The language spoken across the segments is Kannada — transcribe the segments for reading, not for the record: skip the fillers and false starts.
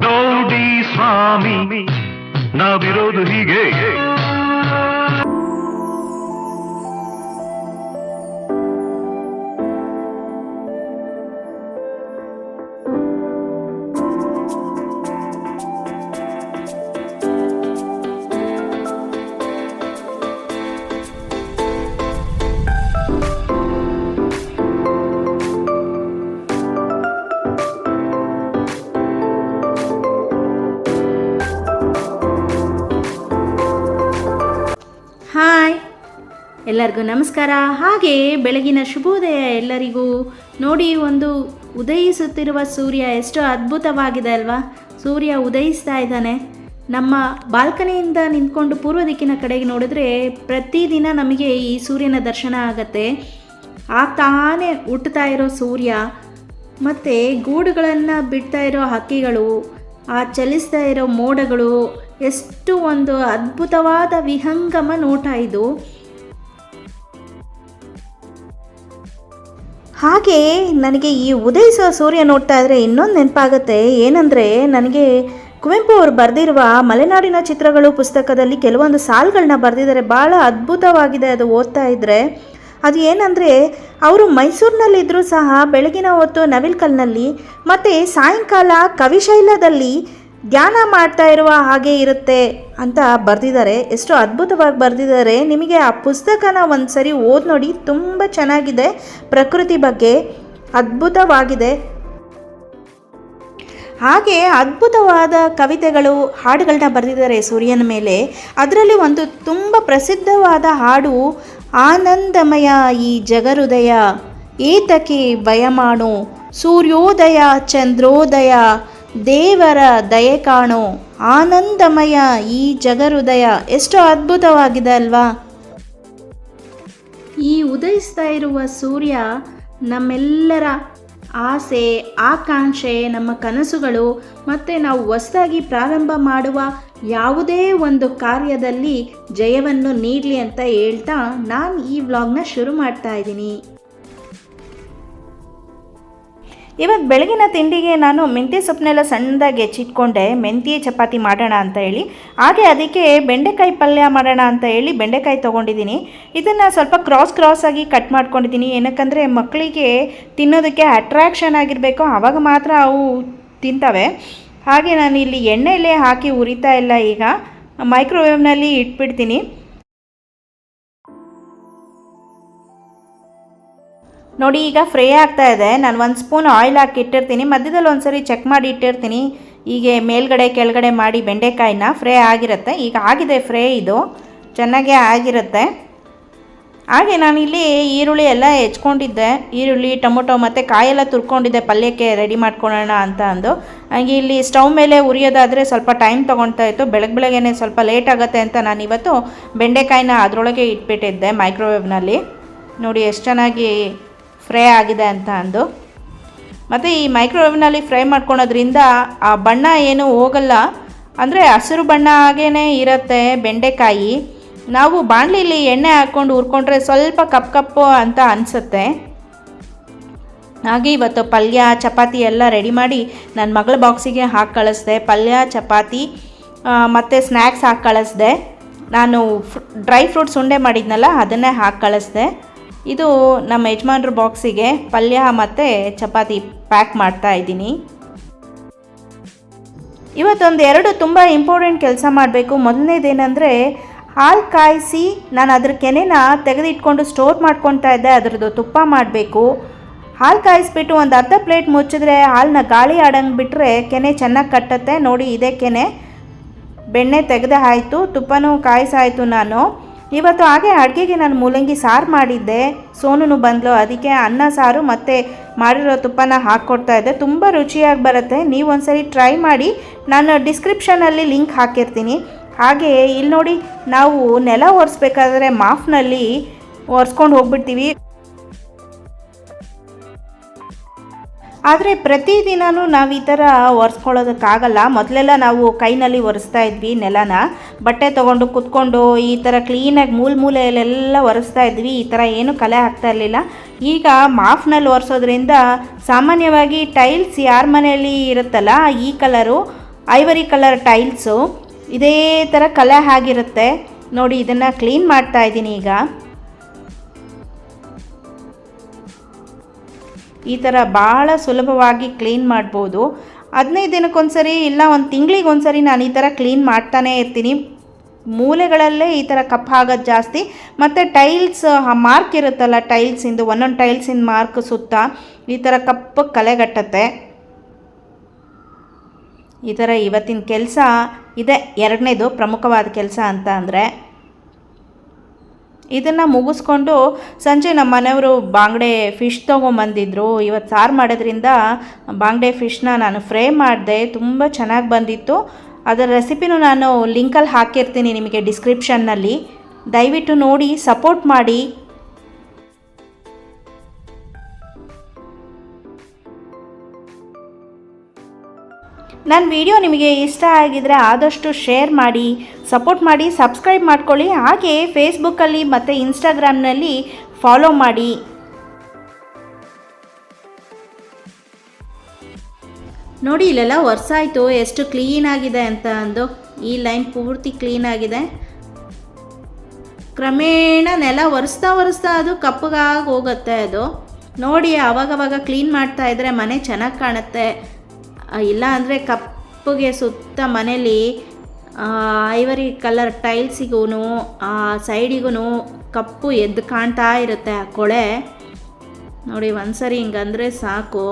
ನೋಡಿ ಸ್ವಾಮಿ ನಾವಿರೋದು ಹೀಗೆ. ಹಾಯ್, ಎಲ್ಲರಿಗೂ ನಮಸ್ಕಾರ. ಹಾಗೆ ಬೆಳಗಿನ ಶುಭೋದಯ ಎಲ್ಲರಿಗೂ. ನೋಡಿ, ಒಂದು ಉದಯಿಸುತ್ತಿರುವ ಸೂರ್ಯ ಎಷ್ಟು ಅದ್ಭುತವಾಗಿದೆ ಅಲ್ವಾ? ಸೂರ್ಯ ಉದಯಿಸ್ತಾ ಇದ್ದಾನೆ. ನಮ್ಮ ಬಾಲ್ಕನಿಯಿಂದ ನಿಂತ್ಕೊಂಡು ಪೂರ್ವ ದಿಕ್ಕಿನ ಕಡೆಗೆ ನೋಡಿದ್ರೆ ಪ್ರತಿದಿನ ನಮಗೆ ಈ ಸೂರ್ಯನ ದರ್ಶನ ಆಗತ್ತೆ. ತಾನೇ ಹುಟ್ಟುತ್ತಾ ಇರೋ ಸೂರ್ಯ ಮತ್ತು ಗೂಡುಗಳನ್ನು ಬಿಡ್ತಾ ಇರೋ ಹಕ್ಕಿಗಳು, ಆ ಚಲಿಸ್ತಾ ಇರೋ ಮೋಡಗಳು, ಎಷ್ಟು ಒಂದು ಅದ್ಭುತವಾದ ವಿಹಂಗಮ ನೋಟ ಇದು. ಹಾಗೆ ನನಗೆ ಈ ಉದಯಿಸುವ ಸೂರ್ಯ ನೋಡ್ತಾ ಇದ್ದರೆ ಇನ್ನೊಂದು ನೆನಪಾಗುತ್ತೆ. ಏನಂದರೆ, ನನಗೆ ಕುವೆಂಪು ಅವರು ಬರೆದಿರುವ ಮಲೆನಾಡಿನ ಚಿತ್ರಗಳು ಪುಸ್ತಕದಲ್ಲಿ ಕೆಲವೊಂದು ಸಾಲುಗಳನ್ನ ಬರೆದಿದ್ದಾರೆ. ಭಾಳ ಅದ್ಭುತವಾಗಿದೆ ಅದು ಓದ್ತಾ ಇದ್ದರೆ. ಅದು ಏನಂದರೆ, ಅವರು ಮೈಸೂರಿನಲ್ಲಿದ್ದರೂ ಸಹ ಬೆಳಗಿನ ಹೊತ್ತು ನವಿಲ್ಕಲ್ನಲ್ಲಿ ಮತ್ತು ಸಾಯಂಕಾಲ ಕವಿಶೈಲದಲ್ಲಿ ಧ್ಯಾನ ಮಾಡ್ತಾ ಇರುವ ಹಾಗೆ ಇರುತ್ತೆ ಅಂತ ಬರೆದಿದ್ದಾರೆ. ಎಷ್ಟು ಅದ್ಭುತವಾಗಿ ಬರೆದಿದ್ದಾರೆ. ನಿಮಗೆ ಆ ಪುಸ್ತಕನ ಒಂದು ಸರಿ ಓದಿ ನೋಡಿ, ತುಂಬ ಚೆನ್ನಾಗಿದೆ. ಪ್ರಕೃತಿ ಬಗ್ಗೆ ಅದ್ಭುತವಾಗಿದೆ. ಹಾಗೆ ಅದ್ಭುತವಾದ ಕವಿತೆಗಳು, ಹಾಡುಗಳನ್ನ ಬರೆದಿದ್ದಾರೆ ಸೂರ್ಯನ ಮೇಲೆ. ಅದರಲ್ಲಿ ಒಂದು ತುಂಬ ಪ್ರಸಿದ್ಧವಾದ ಹಾಡು, ಆನಂದಮಯ ಈ ಜಗಹೃದಯ ಏತಕ್ಕೆ ಭಯಮಾಣು, ಸೂರ್ಯೋದಯ ಚಂದ್ರೋದಯ ದೇವರ ದಯೆ ಕಾಣೋ, ಆನಂದಮಯ ಈ ಜಗಹೃದಯ. ಎಷ್ಟು ಅದ್ಭುತವಾಗಿದೆ ಅಲ್ವಾ? ಈ ಉದಯಿಸ್ತಾ ಇರುವ ಸೂರ್ಯ ನಮ್ಮೆಲ್ಲರ ಆಸೆ, ಆಕಾಂಕ್ಷೆ, ನಮ್ಮ ಕನಸುಗಳು ಮತ್ತು ನಾವು ಹೊಸದಾಗಿ ಪ್ರಾರಂಭ ಮಾಡುವ ಯಾವುದೇ ಒಂದು ಕಾರ್ಯದಲ್ಲಿ ಜಯವನ್ನು ನೀಡಲಿ ಅಂತ ಹೇಳ್ತಾ ನಾನು ಈ ವ್ಲಾಗ್ನ ಶುರು ಮಾಡ್ತಾ ಇದ್ದೀನಿ. ಇವತ್ತು ಬೆಳಗಿನ ತಿಂಡಿಗೆ ನಾನು ಮೆಂತ್ಯ ಸೊಪ್ಪನ್ನೆಲ್ಲ ಸಣ್ಣದಾಗಿ ಹೆಚ್ಚಿಟ್ಕೊಂಡೆ. ಮೆಂತ್ಯ ಚಪಾತಿ ಮಾಡೋಣ ಅಂತ ಹೇಳಿ. ಹಾಗೆ ಅದಕ್ಕೆ ಬೆಂಡೆಕಾಯಿ ಪಲ್ಯ ಮಾಡೋಣ ಅಂತ ಹೇಳಿ ಬೆಂಡೆಕಾಯಿ ತೊಗೊಂಡಿದ್ದೀನಿ. ಇದನ್ನು ಸ್ವಲ್ಪ ಕ್ರಾಸ್ ಆಗಿ ಕಟ್ ಮಾಡ್ಕೊಂಡಿದ್ದೀನಿ. ಏನಕ್ಕಂದರೆ ಮಕ್ಕಳಿಗೆ ತಿನ್ನೋದಕ್ಕೆ ಅಟ್ರಾಕ್ಷನ್ ಆಗಿರಬೇಕು, ಆವಾಗ ಮಾತ್ರ ಅವು ತಿಂತವೆ. ಹಾಗೆ ನಾನು ಇಲ್ಲಿ ಎಣ್ಣೆಯಲ್ಲೇ ಹಾಕಿ ಉರಿತಾ ಇಲ್ಲ, ಈಗ ಮೈಕ್ರೋವೇವ್ನಲ್ಲಿ ಇಟ್ಬಿಡ್ತೀನಿ. ನೋಡಿ, ಈಗ ಫ್ರೈ ಆಗ್ತಾ ಇದೆ. ನಾನು 1 ಸ್ಪೂನ್ ಆಯಿಲ್ ಹಾಕಿ ಇಟ್ಟಿರ್ತೀನಿ. ಮಧ್ಯದಲ್ಲಿ ಒಂದು ಸರಿ ಚೆಕ್ ಮಾಡಿ ಇಟ್ಟಿರ್ತೀನಿ. ಹೀಗೆ ಮೇಲ್ಗಡೆ ಕೆಳಗಡೆ ಮಾಡಿ ಬೆಂಡೆಕಾಯಿನ ಫ್ರೈ ಆಗಿರುತ್ತೆ. ಈಗ ಆಗಿದೆ ಫ್ರೈ, ಇದು ಚೆನ್ನಾಗೇ ಆಗಿರುತ್ತೆ. ಹಾಗೆ ನಾನಿಲ್ಲಿ ಈರುಳ್ಳಿ ಎಲ್ಲ ಹೆಚ್ಕೊಂಡಿದ್ದೆ. ಈರುಳ್ಳಿ, ಟೊಮೊಟೊ ಮತ್ತು ಕಾಯೆಲ್ಲ ತುರ್ಕೊಂಡಿದ್ದೆ ಪಲ್ಯಕ್ಕೆ ರೆಡಿ ಮಾಡ್ಕೊಳ್ಳೋಣ ಅಂತ ಅಂದು. ಹಾಗೆ ಇಲ್ಲಿ ಸ್ಟವ್ ಮೇಲೆ ಉರಿಯೋದಾದರೆ ಸ್ವಲ್ಪ ಟೈಮ್ ತೊಗೊಳ್ತಾ ಇತ್ತು. ಬೆಳಗ್ಗೆನೇ ಸ್ವಲ್ಪ ಲೇಟ್ ಆಗುತ್ತೆ ಅಂತ ನಾನಿವತ್ತು ಬೆಂಡೆಕಾಯಿನ ಅದರೊಳಗೆ ಇಟ್ಬಿಟ್ಟಿದ್ದೆ ಮೈಕ್ರೋವೇವ್ನಲ್ಲಿ. ನೋಡಿ ಎಷ್ಟು ಚೆನ್ನಾಗಿ ಫ್ರೈ ಆಗಿದೆ ಅಂತ ಅಂದು. ಮತ್ತು ಈ ಮೈಕ್ರೋವೇವ್ನಲ್ಲಿ ಫ್ರೈ ಮಾಡ್ಕೊಳೋದ್ರಿಂದ ಆ ಬಣ್ಣ ಏನೂ ಹೋಗಲ್ಲ, ಅಂದರೆ ಹಸಿರು ಬಣ್ಣ ಹಾಗೇ ಇರುತ್ತೆ ಬೆಂಡೆಕಾಯಿ. ನಾವು ಬಾಣಲಿಲಿ ಎಣ್ಣೆ ಹಾಕ್ಕೊಂಡು ಹುರ್ಕೊಂಡ್ರೆ ಸ್ವಲ್ಪ ಕಪ್ಪು ಅಂತ ಅನಿಸುತ್ತೆ. ಹಾಗೆ ಇವತ್ತು ಪಲ್ಯ, ಚಪಾತಿ ಎಲ್ಲ ರೆಡಿ ಮಾಡಿ ನನ್ನ ಮಗಳ ಬಾಕ್ಸಿಗೆ ಹಾಕಿ ಕಳಿಸ್ದೆ. ಪಲ್ಯ, ಚಪಾತಿ ಮತ್ತು ಸ್ನ್ಯಾಕ್ಸ್ ಹಾಕಿ ಕಳಿಸ್ದೆ. ನಾನು ಡ್ರೈ ಫ್ರೂಟ್ಸ್ ಉಂಡೆ ಮಾಡಿದ್ನಲ್ಲ, ಅದನ್ನೇ ಹಾಕಿ ಕಳಿಸ್ದೆ. ಇದು ನಮ್ಮ ಯಜಮಾನ್ರ ಬಾಕ್ಸಿಗೆ ಪಲ್ಯ ಮತ್ತು ಚಪಾತಿ ಪ್ಯಾಕ್ ಮಾಡ್ತಾ ಇದ್ದೀನಿ. ಇವತ್ತೊಂದು 2 ತುಂಬ ಇಂಪಾರ್ಟೆಂಟ್ ಕೆಲಸ ಮಾಡಬೇಕು. ಮೊದಲನೇದೇನೆಂದರೆ, ಹಾಲು ಕಾಯಿಸಿ ನಾನು ಅದ್ರ ಕೆನೆನ ತೆಗೆದಿಟ್ಕೊಂಡು ಸ್ಟೋರ್ ಮಾಡ್ಕೊತಾ ಇದ್ದೆ. ಅದರದ್ದು ತುಪ್ಪ ಮಾಡಬೇಕು. ಹಾಲು ಕಾಯಿಸ್ಬಿಟ್ಟು ಒಂದು ಅರ್ಧ ಪ್ಲೇಟ್ ಮುಚ್ಚಿದ್ರೆ ಹಾಲನ್ನ ಗಾಳಿ ಆಡಂಗೆ ಬಿಟ್ಟರೆ ಕೆನೆ ಚೆನ್ನಾಗಿ ಕಟ್ಟುತ್ತೆ. ನೋಡಿ, ಇದೇ ಕೆನೆ. ಬೆಣ್ಣೆ ತೆಗೆದೇ ಆಯಿತು, ತುಪ್ಪನೂ ಕಾಯಿಸಾಯಿತು. ನಾನು ಇವತ್ತು ಹಾಗೆ ಅಡುಗೆಗೆ ನಾನು ಮೂಲಂಗಿ ಸಾರು ಮಾಡಿದ್ದೆ. ಸೋನು ಬಂದಳು, ಅದಕ್ಕೆ ಅನ್ನ ಸಾರು ಮತ್ತು ಮಾಡಿರೋ ತುಪ್ಪನ ಹಾಕ್ಕೊಡ್ತಾ ಇದ್ದೆ. ತುಂಬ ರುಚಿಯಾಗಿ ಬರುತ್ತೆ. ನೀವು ಒಂದ್ಸರಿ ಟ್ರೈ ಮಾಡಿ. ನಾನು ಡಿಸ್ಕ್ರಿಪ್ಷನಲ್ಲಿ ಲಿಂಕ್ ಹಾಕಿರ್ತೀನಿ. ಹಾಗೆ ಇಲ್ಲಿ ನೋಡಿ, ನಾವು ನೆಲ ಒರೆಸ್ಬೇಕಾದ್ರೆ ಮಾಫ್ನಲ್ಲಿ ಒರೆಸ್ಕೊಂಡು ಹೋಗ್ಬಿಡ್ತೀವಿ. ಆದರೆ ಪ್ರತಿದಿನವೂ ನಾವು ಈ ಥರ ಒರೆಸ್ಕೊಳ್ಳೋದಕ್ಕಾಗಲ್ಲ. ಮೊದಲೆಲ್ಲ ನಾವು ಕೈನಲ್ಲಿ ಒರೆಸ್ತಾ ಇದ್ವಿ ನೆಲನ. ಬಟ್ಟೆ ತೊಗೊಂಡು ಕುತ್ಕೊಂಡು ಈ ಥರ ಕ್ಲೀನಾಗಿ ಮೂಲೆಯಲ್ಲೆಲ್ಲ ಒರೆಸ್ತಾ ಇದ್ವಿ. ಈ ಥರ ಏನು ಕಲೆ ಆಗ್ತಾ ಇರಲಿಲ್ಲ. ಈಗ ಮಾಫ್ನಲ್ಲಿ ಒರೆಸೋದ್ರಿಂದ ಸಾಮಾನ್ಯವಾಗಿ ಟೈಲ್ಸ್ ಯಾರ ಮನೆಯಲ್ಲಿ ಇರುತ್ತಲ್ಲ ಈ ಕಲರು ಐವರಿ ಕಲರ್ ಟೈಲ್ಸು ಇದೇ ಥರ ಕಲೆ ಆಗಿರುತ್ತೆ ನೋಡಿ. ಇದನ್ನು ಕ್ಲೀನ್ ಮಾಡ್ತಾ ಇದ್ದೀನಿ ಈಗ. ಈ ಥರ ಭಾಳ ಸುಲಭವಾಗಿ ಕ್ಲೀನ್ ಮಾಡ್ಬೋದು. 15 ದಿನಕ್ಕೊಂದ್ಸರಿ ಇಲ್ಲ ಒಂದು ತಿಂಗಳಿಗೆ ಒಂದ್ಸರಿ ನಾನು ಈ ಥರ ಕ್ಲೀನ್ ಮಾಡ್ತಾನೇ ಇರ್ತೀನಿ. ಮೂಲೆಗಳಲ್ಲೇ ಈ ಥರ ಕಪ್ಪು ಆಗೋದು ಜಾಸ್ತಿ. ಮತ್ತು ಟೈಲ್ಸ್ ಮಾರ್ಕ್ ಇರುತ್ತಲ್ಲ, ಟೈಲ್ಸಿಂದು ಒಂದೊಂದು ಟೈಲ್ಸಿನ ಮಾರ್ಕ್ ಸುತ್ತ ಈ ಥರ ಕಪ್ಪು ಕಲೆಗಟ್ಟತ್ತೆ. ಈ ಥರ ಇವತ್ತಿನ ಕೆಲಸ ಇದೆ. ಎರಡನೇದು ಪ್ರಮುಖವಾದ ಕೆಲಸ ಅಂತ ಅಂದರೆ ಇದನ್ನು ಮುಗಿಸ್ಕೊಂಡು ಸಂಜೆ ನಮ್ಮ ಮನೆಯವರು ಬಾಂಗ್ಡೆ ಫಿಶ್ ತೊಗೊಂಬಂದಿದ್ರು. ಇವತ್ತು ಸಾರು ಮಾಡೋದ್ರಿಂದ ಬಾಂಗ್ಡೆ ಫಿಶ್ನ ನಾನು ಫ್ರೈ ಮಾಡಿದೆ. ತುಂಬ ಚೆನ್ನಾಗಿ ಬಂದಿತ್ತು. ಅದರ ರೆಸಿಪಿನೂ ನಾನು ಲಿಂಕಲ್ಲಿ ಹಾಕಿರ್ತೀನಿ ನಿಮಗೆ ಡಿಸ್ಕ್ರಿಪ್ಷನ್ನಲ್ಲಿ. ದಯವಿಟ್ಟು ನೋಡಿ ಸಪೋರ್ಟ್ ಮಾಡಿ. ನನ್ನ ವಿಡಿಯೋ ನಿಮಗೆ ಇಷ್ಟ ಆಗಿದರೆ ಆದಷ್ಟು ಶೇರ್ ಮಾಡಿ, ಸಪೋರ್ಟ್ ಮಾಡಿ, ಸಬ್ಸ್ಕ್ರೈಬ್ ಮಾಡ್ಕೊಳ್ಳಿ. ಹಾಗೆ ಫೇಸ್ಬುಕ್ಕಲ್ಲಿ ಮತ್ತು ಇನ್ಸ್ಟಾಗ್ರಾಮ್ನಲ್ಲಿ ಫಾಲೋ ಮಾಡಿ. ನೋಡಿ ಇಲ್ಲೆಲ್ಲ ಒರೆಸಾಯಿತು ಎಷ್ಟು ಕ್ಲೀನಾಗಿದೆ ಅಂತ ಅಂದು. ಈ ಲೈನ್ ಪೂರ್ತಿ ಕ್ಲೀನಾಗಿದೆ. ಕ್ರಮೇಣ ನೆಲ ಒರೆಸ್ತಾ ಅದು ಕಪ್ಪಗಾಗಿ ಹೋಗುತ್ತೆ. ಅದು ನೋಡಿ ಆವಾಗವಾಗ ಕ್ಲೀನ್ ಮಾಡ್ತಾ ಇದ್ದರೆ ಮನೆ ಚೆನ್ನಾಗಿ ಕಾಣುತ್ತೆ. ಇಲ್ಲ ಅಂದರೆ ಕಪ್ಪಗೆ ಸುತ್ತ ಮನೇಲಿ ಐವರಿ ಕಲರ್ ಟೈಲ್ಸಿಗೂ ಆ ಸೈಡಿಗೂ ಕಪ್ಪು ಎದ್ದು ಕಾಣ್ತಾ ಇರುತ್ತೆ ಆ ಕೊಳೆ. ನೋಡಿ ಒಂದ್ಸರಿ ಹಿಂಗಂದರೆ ಸಾಕು,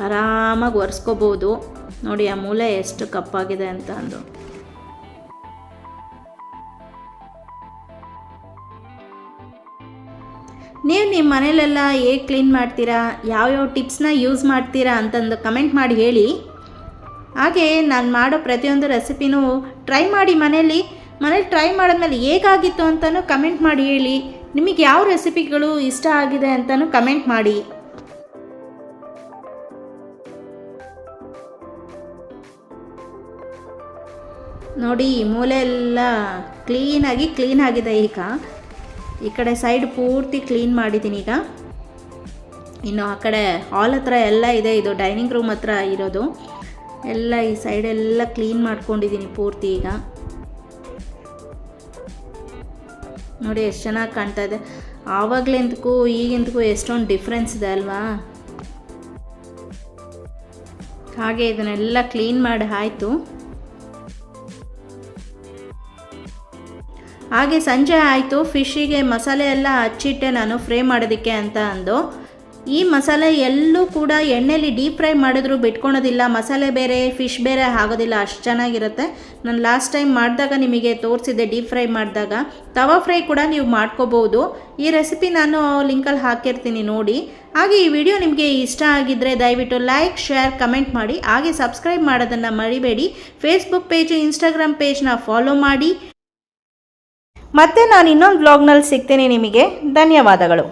ಆರಾಮಾಗಿ ಒರೆಸ್ಕೋಬೋದು. ನೋಡಿ ಆ ಮೂಲೆ ಎಷ್ಟು ಕಪ್ಪಾಗಿದೆ ಅಂತ ಅಂದು. ನೀವು ನಿಮ್ಮ ಮನೇಲೆಲ್ಲ ಹೇಗೆ ಕ್ಲೀನ್ ಮಾಡ್ತೀರಾ, ಯಾವ್ಯಾವ ಟಿಪ್ಸ್ನ ಯೂಸ್ ಮಾಡ್ತೀರಾ ಅಂತಂದು ಕಮೆಂಟ್ ಮಾಡಿ ಹೇಳಿ. ಹಾಗೆ ನಾನು ಮಾಡೋ ಪ್ರತಿಯೊಂದು ರೆಸಿಪಿನೂ ಟ್ರೈ ಮಾಡಿ. ಮನೇಲಿ ಟ್ರೈ ಮಾಡಿದ್ಮೇಲೆ ಹೇಗಾಗಿತ್ತು ಅಂತಲೂ ಕಮೆಂಟ್ ಮಾಡಿ ಹೇಳಿ. ನಿಮಗೆ ಯಾವ ರೆಸಿಪಿಗಳು ಇಷ್ಟ ಆಗಿದೆ ಅಂತಲೂ ಕಮೆಂಟ್ ಮಾಡಿ. ನೋಡಿ ಈ ಮೂಲೆ ಎಲ್ಲ ಕ್ಲೀನ್ ಆಗಿದೆ. ಈಗ ಈ ಕಡೆ ಸೈಡ್ ಪೂರ್ತಿ ಕ್ಲೀನ್ ಮಾಡಿದ್ದೀನಿ. ಈಗ ಇನ್ನು ಆ ಕಡೆ ಹಾಲ್ ಹತ್ರ ಎಲ್ಲ ಇದೆ, ಇದು ಡೈನಿಂಗ್ ರೂಮ್ ಹತ್ರ ಇರೋದು. ಎಲ್ಲ ಈ ಸೈಡೆಲ್ಲ ಕ್ಲೀನ್ ಮಾಡ್ಕೊಂಡಿದ್ದೀನಿ ಪೂರ್ತಿ. ಈಗ ನೋಡಿ ಎಷ್ಟು ಚೆನ್ನಾಗಿ ಕಾಣ್ತಾ ಇದೆ. ಆವಾಗಲಿಂದಕ್ಕೂ ಈಗಿಂದಕ್ಕೂ ಎಷ್ಟೊಂದು ಡಿಫ್ರೆನ್ಸ್ ಇದೆ ಅಲ್ವಾ. ಹಾಗೆ ಇದನ್ನೆಲ್ಲ ಕ್ಲೀನ್ ಮಾಡಿ ಆಯಿತು. ಹಾಗೆ ಸಂಜೆ ಆಯಿತು. ಫಿಶ್ಶಿಗೆ ಮಸಾಲೆ ಎಲ್ಲ ಹಚ್ಚಿಟ್ಟೆ ನಾನು ಫ್ರೈ ಮಾಡೋದಕ್ಕೆ ಅಂತ ಅಂದು. ಈ ಮಸಾಲೆ ಎಲ್ಲೂ ಕೂಡ ಎಣ್ಣೆಲಿ ಡೀಪ್ ಫ್ರೈ ಮಾಡಿದ್ರು ಬಿಟ್ಕೊಳೋದಿಲ್ಲ. ಮಸಾಲೆ ಬೇರೆ ಫಿಶ್ ಬೇರೆ ಆಗೋದಿಲ್ಲ, ಅಷ್ಟು ಚೆನ್ನಾಗಿರುತ್ತೆ. ನಾನು ಲಾಸ್ಟ್ ಟೈಮ್ ಮಾಡಿದಾಗ ನಿಮಗೆ ತೋರಿಸಿದ್ದೆ ಡೀಪ್ ಫ್ರೈ ಮಾಡಿದಾಗ. ತವಾ ಫ್ರೈ ಕೂಡ ನೀವು ಮಾಡ್ಕೋಬೋದು. ಈ ರೆಸಿಪಿ ನಾನು ಲಿಂಕಲ್ಲಿ ಹಾಕಿರ್ತೀನಿ ನೋಡಿ. ಹಾಗೆ ಈ ವಿಡಿಯೋ ನಿಮಗೆ ಇಷ್ಟ ಆಗಿದ್ದರೆ ದಯವಿಟ್ಟು ಲೈಕ್, ಶೇರ್, ಕಮೆಂಟ್ ಮಾಡಿ. ಹಾಗೆ ಸಬ್ಸ್ಕ್ರೈಬ್ ಮಾಡೋದನ್ನು ಮರಿಬೇಡಿ. ಫೇಸ್ಬುಕ್ ಪೇಜು, ಇನ್ಸ್ಟಾಗ್ರಾಮ್ ಪೇಜ್ನ ಫಾಲೋ ಮಾಡಿ. ಮತ್ತೆ ನಾನು ಇನ್ನೊಂದು ವ್ಲಾಗ್ನಲ್ಲಿ ಸಿಗ್ತೀನಿ ನಿಮಗೆ. ಧನ್ಯವಾದಗಳು.